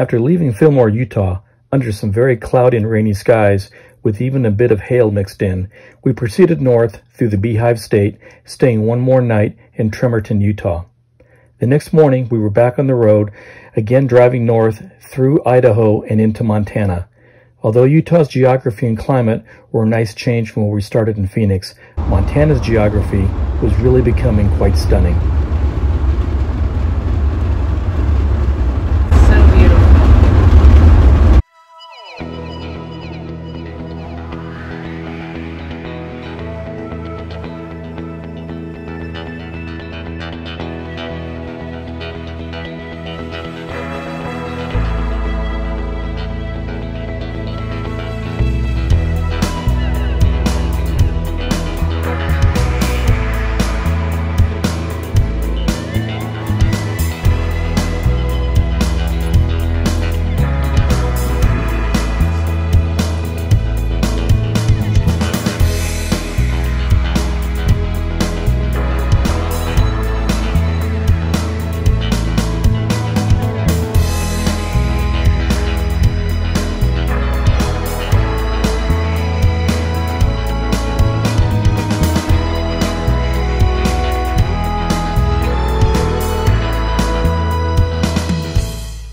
After leaving Fillmore, Utah, under some very cloudy and rainy skies, with even a bit of hail mixed in, we proceeded north through the Beehive State, staying one more night in Tremerton, Utah. The next morning, we were back on the road, again driving north through Idaho and into Montana. Although Utah's geography and climate were a nice change from where we started in Phoenix, Montana's geography was really becoming quite stunning.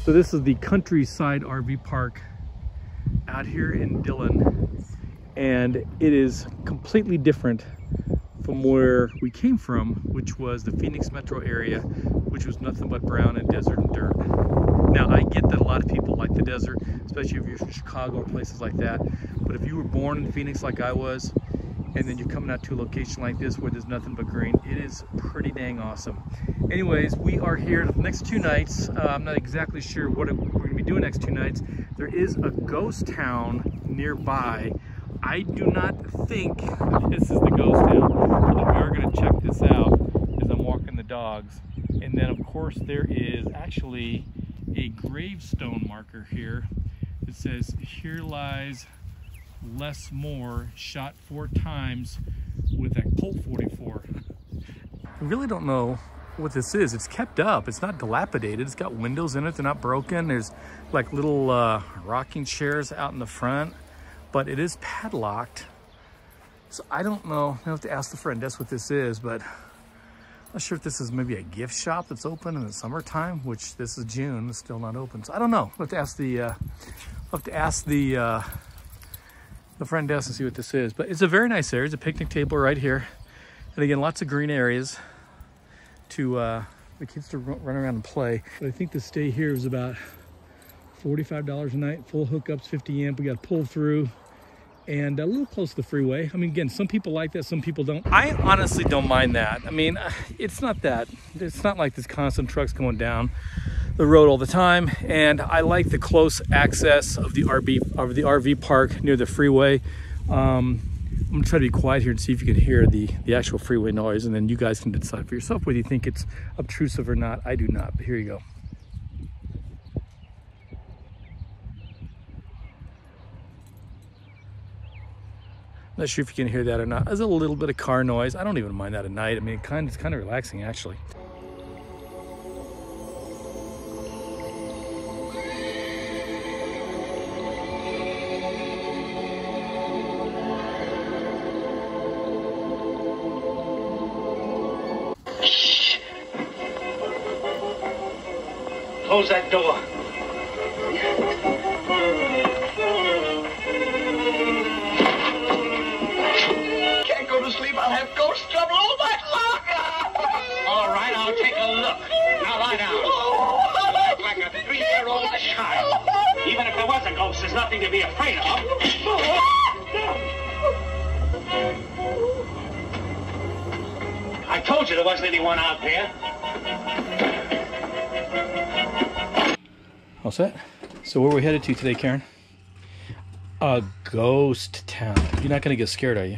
So this is the Countryside RV Park out here in Dillon, and it is completely different from where we came from, which was the Phoenix metro area, which was nothing but brown and desert and dirt. Now I get that a lot of people like the desert, especially if you're from Chicago or places like that, but if you were born in Phoenix like I was, and then you're coming out to a location like this where there's nothing but green, it is pretty dang awesome. Anyways, we are here the next 2 nights. I'm not exactly sure what we're going to be doing next 2 nights. There is a ghost town nearby. I do not think this is the ghost town, although we are going to check this out as I'm walking the dogs. And then of course there is actually a gravestone marker here that says, "Here lies Les Moore, shot 4 times with a Colt 44. I really don't know what this is. It's kept up. It's not dilapidated. It's got windows in it. They're not broken. There's like little rocking chairs out in the front, but it is padlocked. So I don't know. I have to ask the friend that's what this is, but I'm not sure if this is maybe a gift shop that's open in the summertime, which this is June. It's still not open. So I don't know. I'll have to ask the friend desk and see what this is. But it's a very nice area. It's a picnic table right here, and again, lots of green areas to the kids to run around and play. But I think the stay here is about $45 a night, full hookups, 50 amp. We got to pull through and a little close to the freeway. I mean, again, some people like that, some people don't. I honestly don't mind that. I mean, it's not like there's constant trucks going down the road all the time, and I like the close access of the RV park near the freeway. I'm gonna try to be quiet here and see if you can hear the actual freeway noise, and then you guys can decide for yourself whether you think it's obtrusive or not. I do not, but here you go. Not sure if you can hear that or not. There's a little bit of car noise. I don't even mind that at night. I mean, it's kind of relaxing actually. Close that door. Can't go to sleep. I'll have ghost trouble all night long. All right, I'll take a look. Now lie down. You look like a 3-year-old child. Even if there was a ghost, there's nothing to be afraid of. I told you there wasn't anyone out there. All set? So where are we headed to today, Karen? A ghost town. You're not gonna get scared, are you?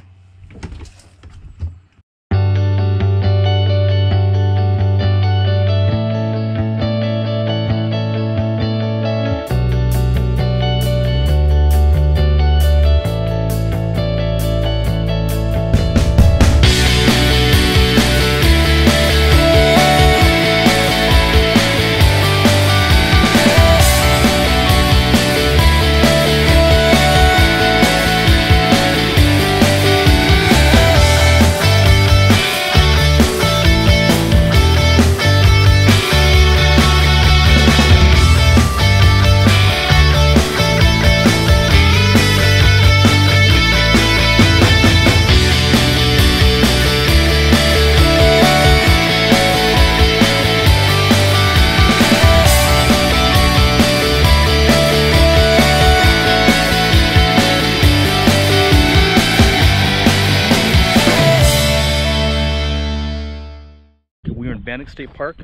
Bannack State Park,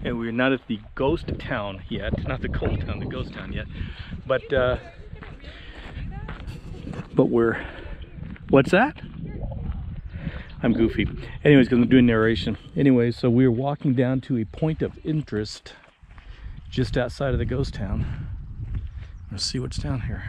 and we're not at the ghost town yet. Not the cold town, the ghost town yet. But we're, what's that? I'm goofy. Anyways, because I'm doing narration. Anyway, so we're walking down to a point of interest just outside of the ghost town. Let's see what's down here.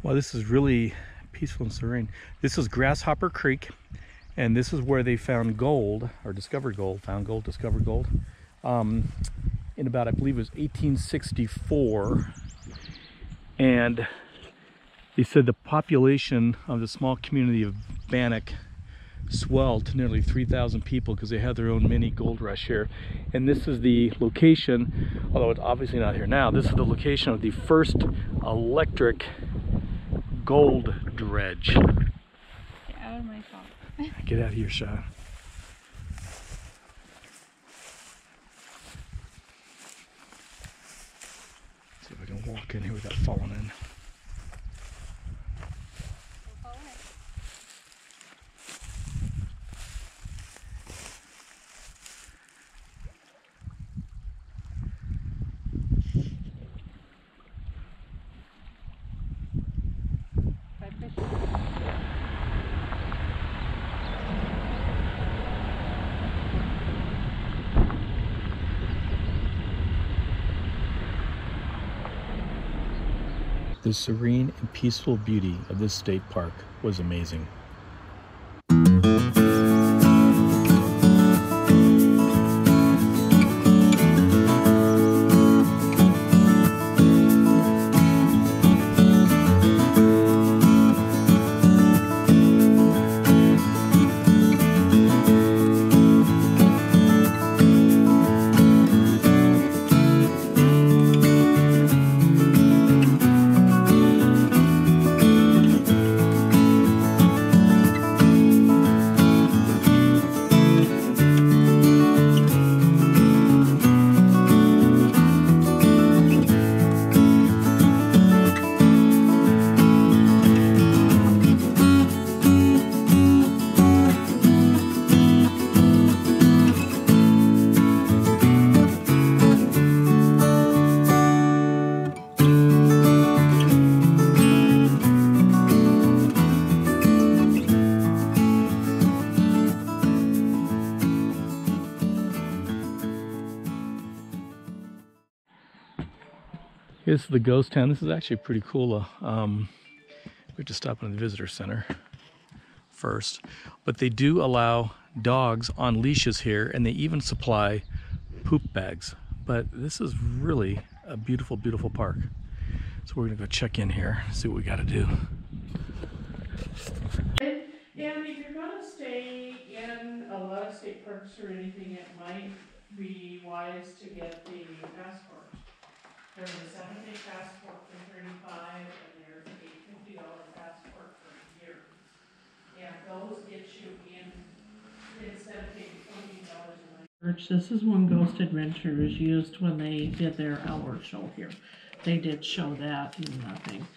Well, this is really peaceful and serene. This is Grasshopper Creek, and this is where they found gold, or discovered gold, discovered gold, in about, I believe it was 1864. And they said the population of the small community of Bannack swelled to nearly 3,000 people because they had their own mini gold rush here. And this is the location, although it's obviously not here now, this is the location of the first electric gold dredge. Get out of my phone. Get out of here, Sean. See if I can walk in here without falling in. The serene and peaceful beauty of this state park was amazing. This is the ghost town. This is actually pretty cool. We have to stop in the visitor center first. But they do allow dogs on leashes here, and they even supply poop bags. But this is really a beautiful, beautiful park. So we're gonna go check in here, see what we gotta do. And if you're gonna stay in a lot of state parks or anything, it might be wise to get the passport. There's a 7-day passport for $35, and there's a $50 passport for a year. And those get you in, instead of paying $14 a night. This is one Ghost Adventures used when they did their hour show here. They did show that and nothing.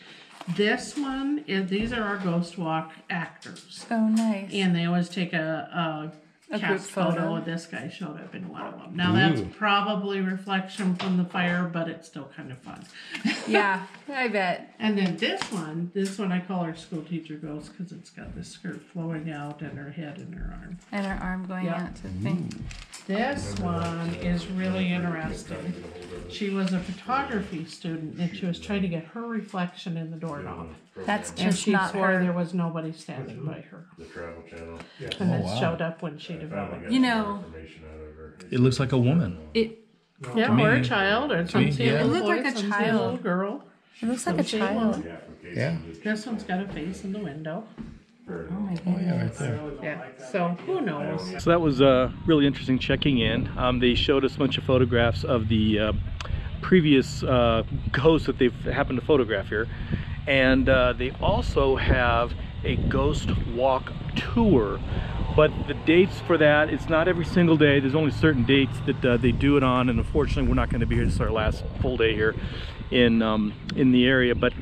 This one is, these are our Ghost Walk actors. Oh, nice. And they always take a cast photo. This guy showed up in one of them. Now that's probably reflection from the fire, but it's still kind of fun. Yeah, I bet. And then this one I call her school teacher ghost because it's got the skirt flowing out and her head and her arm. And her arm going out to the thing. This one is really interesting. She was a photography student and she was trying to get her reflection in the doorknob. That's And just she not swore her. there was nobody standing by her. The Travel Channel. And it showed up when she developed it. You know, It looks like a woman. it Yeah, or a child, or some yeah. little It looked boy, like a some child. little girl. looks like a child. Yeah. This one's got a face in the window. Oh my Oh yeah, right goodness. there. Yeah, so who knows? So that was really interesting checking in. They showed us a bunch of photographs of the previous ghosts that they've happened to photograph here. And they also have a ghost walk tour, but the dates for that, it's not every single day. There's only certain dates that they do it on, and unfortunately we're not going to be here. This is our last full day here in the area, but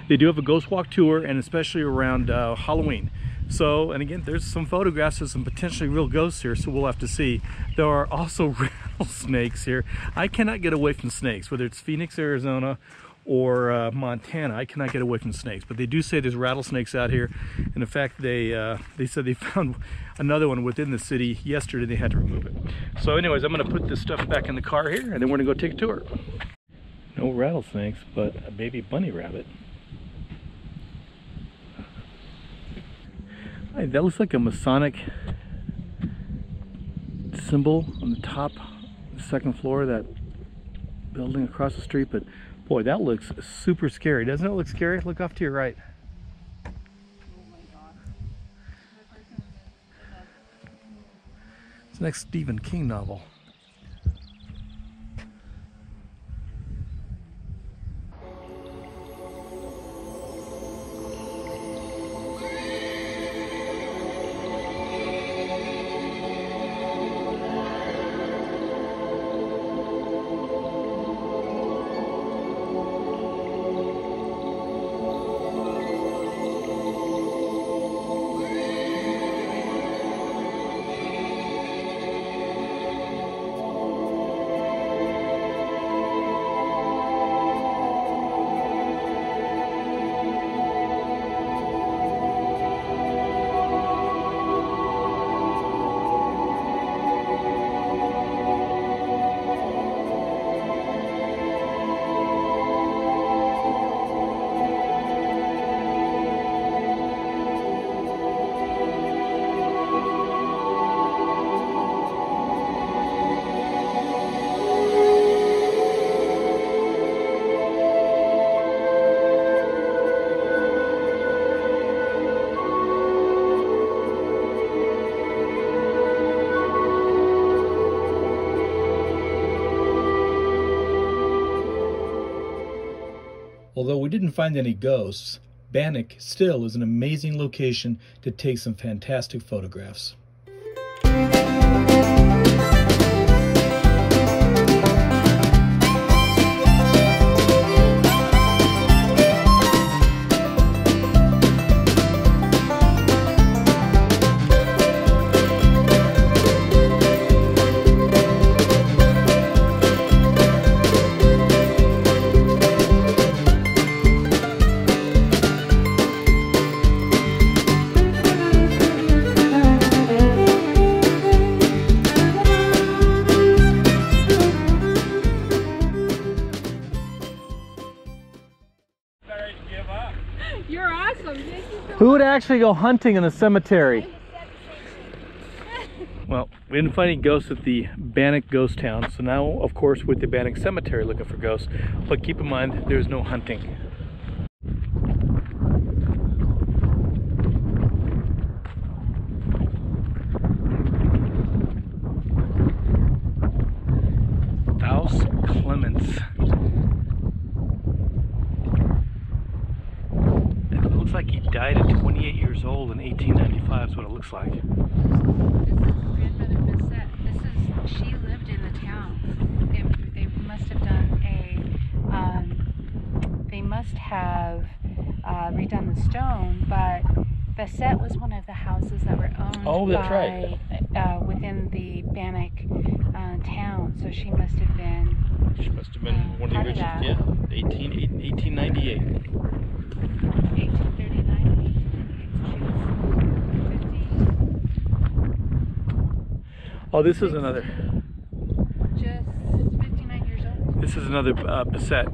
they do have a ghost walk tour, and especially around Halloween. So, and again, there's some photographs of some potentially real ghosts here, so we'll have to see. There are also rattlesnakes here. I cannot get away from snakes, whether it's Phoenix, Arizona, or Montana. I cannot get away from snakes, but they do say there's rattlesnakes out here. And in fact, they said they found another one within the city yesterday. They had to remove it. So anyways, I'm gonna put this stuff back in the car here, and then we're gonna go take a tour. No rattlesnakes, but a baby bunny rabbit. Hey, that looks like a Masonic symbol on the top, the second floor of that building across the street, but boy, that looks super scary. Doesn't it look scary? Look off to your right. Oh my God. It's the next Stephen King novel. Although we didn't find any ghosts, Bannack still is an amazing location to take some fantastic photographs. You're awesome. Thank you so much. Who would actually go hunting in a cemetery? Well, we didn't find any ghosts at the Bannack ghost town, so now, of course, we're at the Bannack cemetery looking for ghosts. But keep in mind, there's no hunting. House Clements. It looks like he died at 28 years old in 1895 is what it looks like. This is grandmother Bissette. She lived in the town. They must have done they must have redone the stone, but Bissette was one of the houses that were owned within the Bannack town, so she must have been one of the original, yeah, 1898. 1839. Oh, this is another. Just 59 years old. This is another Bissette.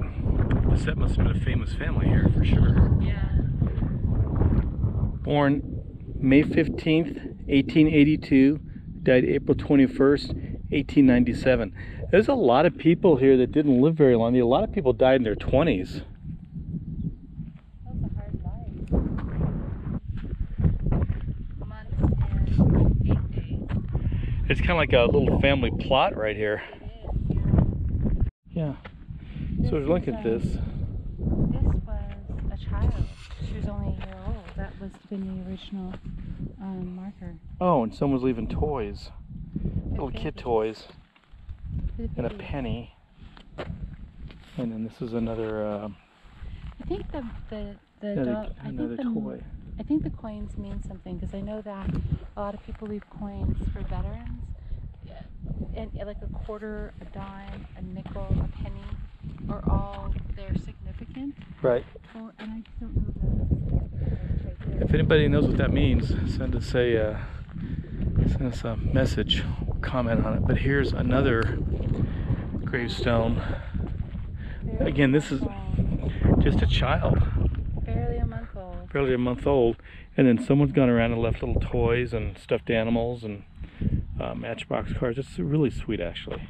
Bissette must have been a famous family here for sure. Yeah. Born May 15th, 1882, died April 21st, 1897. There's a lot of people here that didn't live very long. A lot of people died in their 20s. That was a hard life. Months and 8 days. It's kind of like a little family plot right here. It is, Yeah. So look at this. This was a child. She was only a year old. That must have been the original marker. Oh, and someone's leaving toys. Little kid toys. And a penny. And then this is another I think another toy. I think the coins mean something, because I know that a lot of people leave coins for veterans, and like a quarter, a dime, a nickel, a penny, are all they're significant. Right. Well, and I just don't know that. If anybody knows what that means, send us a message or comment on it. But here's another gravestone. Again, this is just a child. Barely a month old. Barely a month old. And then someone's gone around and left little toys and stuffed animals and Matchbox cars. It's really sweet, actually.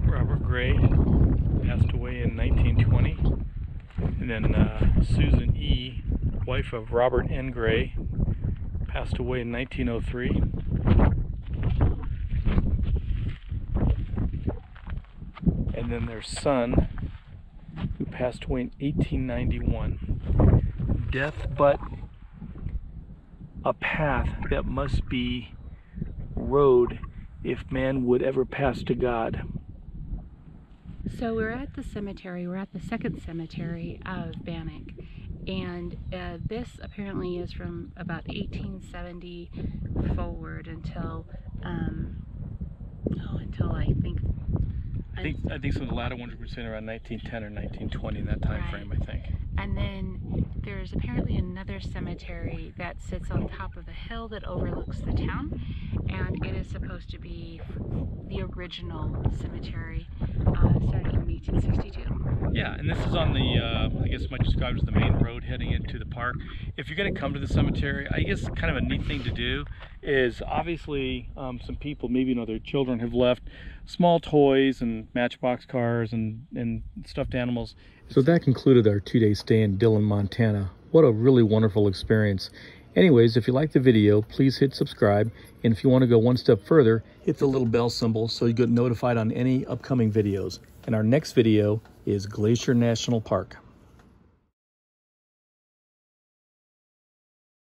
Robert Gray passed away in 1920. And then Susan E., wife of Robert N. Gray, passed away in 1903. And then their son, who passed away in 1891. Death but a path that must be rode if man would ever pass to God. So we're at the cemetery. We're at the second cemetery of Bannack, and this apparently is from about 1870 forward until I think some of the latter ones were saying around 1910 or 1920 in that time frame, I think. And then there's apparently another cemetery that sits on top of a hill that overlooks the town, and it is supposed to be the original cemetery started in 1862. Yeah, and this is on the, I guess might describe as the main road heading into the park. If you're going to come to the cemetery, I guess kind of a neat thing to do is obviously some people, maybe their children, have left small toys and Matchbox cars and stuffed animals. So that concluded our 2-day stay in Dillon, Montana. What a really wonderful experience. Anyways, if you like the video, please hit subscribe. And if you want to go one step further, hit the little bell symbol so you get notified on any upcoming videos. And our next video is Glacier National Park.